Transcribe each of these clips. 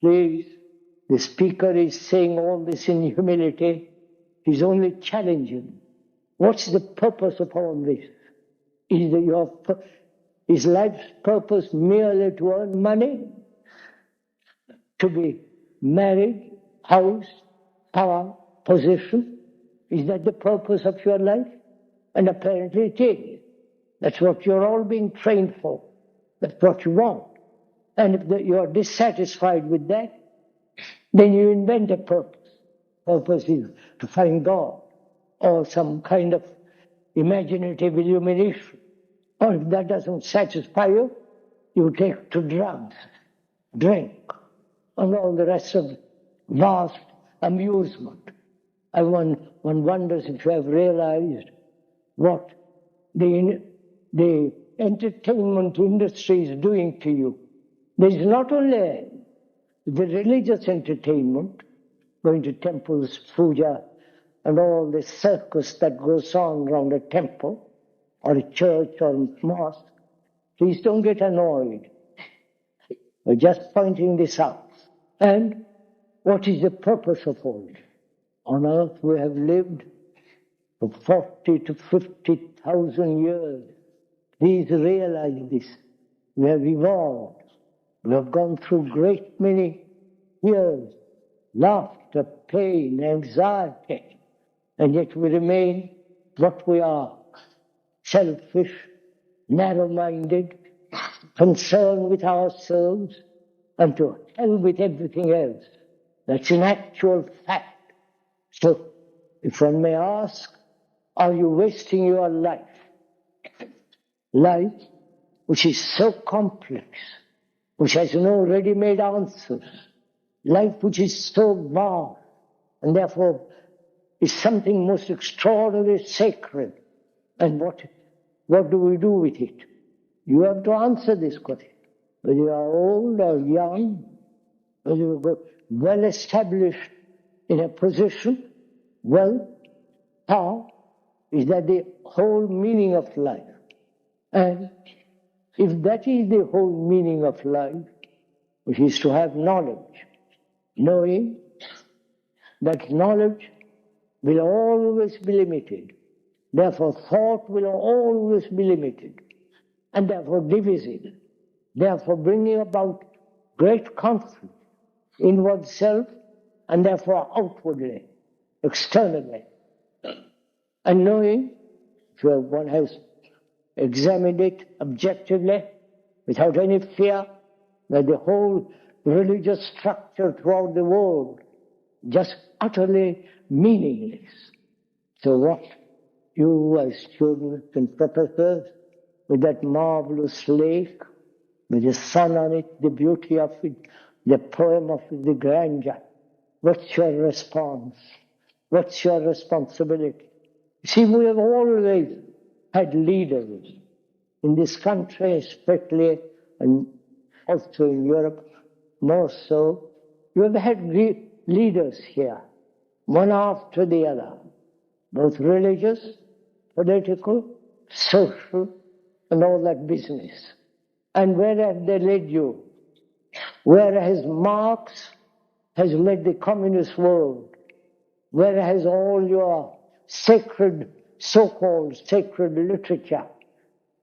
Please, the speaker is saying all this in humility. He's only challenging. What's the purpose of all this? Is life's purpose merely to earn money? To be married, house, power, position? Is that the purpose of your life? And apparently it is. That's what you're all being trained for. That's what you want. And if you're dissatisfied with that, then you invent a purpose. Purpose is to find God or some kind of imaginative illumination. Or if that doesn't satisfy you, you take to drugs, drink, and all the rest of vast amusement. And one wonders if you have realized what the entertainment industry is doing to you. There's not only the religious entertainment, going to temples, puja, and all the circus that goes on around a temple, or a church, or a mosque. Please don't get annoyed. We're just pointing this out. And what is the purpose of all this? On earth we have lived for 40 to 50,000 years. Please realize this. We have evolved. We have gone through great many years, laughter, pain, anxiety, and yet we remain what we are. Selfish, narrow-minded, concerned with ourselves, and to hell with everything else. That's an actual fact. So, if one may ask, are you wasting your life? Life, which is so complex, which has no ready-made answers. Life which is so vast, and therefore is something most extraordinarily sacred. And what do we do with it? You have to answer this question. Whether you are old or young, whether you are well established in a position, wealth, power, is that the whole meaning of life? And if that is the whole meaning of life, which is to have knowledge, knowing that knowledge will always be limited, therefore thought will always be limited, and therefore divisive, therefore bringing about great conflict in oneself and therefore outwardly, externally. And knowing, if one has examined it objectively, without any fear, that the whole religious structure throughout the world just utterly meaningless. So what you as students and professors, with that marvelous lake, with the sun on it, the beauty of it, the poem of it, the grandeur, what's your response? What's your responsibility? See, we have always had leaders in this country, especially, and also in Europe, more so. You have had leaders here, one after the other, both religious, political, social, and all that business. And where have they led you? Where has Marx has led the communist world? Where has all your sacred, so-called sacred literature,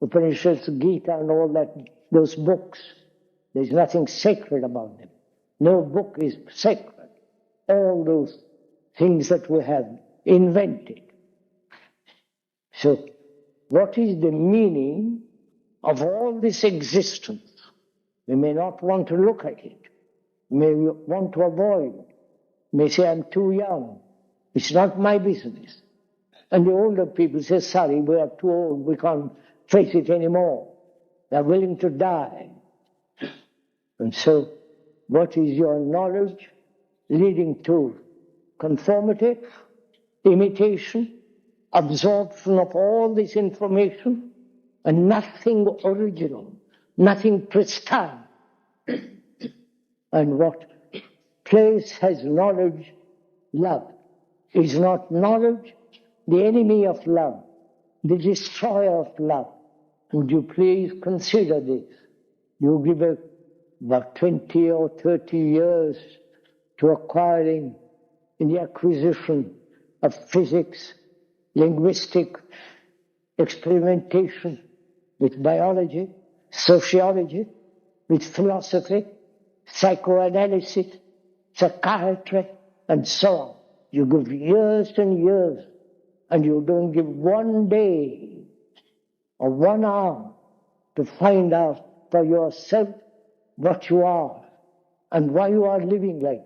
Upanishads, Gita, and all that, those books, there's nothing sacred about them. No book is sacred. All those things that we have invented. So, what is the meaning of all this existence? We may not want to look at it. We may want to avoid it. We may say, I'm too young. It's not my business. And the older people say, sorry, we are too old. We can't face it anymore. They're willing to die. And so, what is your knowledge leading to? Conformity, imitation, absorption of all this information, and nothing original, nothing pristine. And what place has knowledge? Love. Is not knowledge the enemy of love, the destroyer of love? Would you please consider this? You give a about 20 or 30 years to acquiring in the acquisition of physics, linguistic experimentation with biology, sociology, with philosophy, psychoanalysis, psychiatry, and so on. You give years and years, and you don't give one day or 1 hour to find out for yourself what you are and why you are living like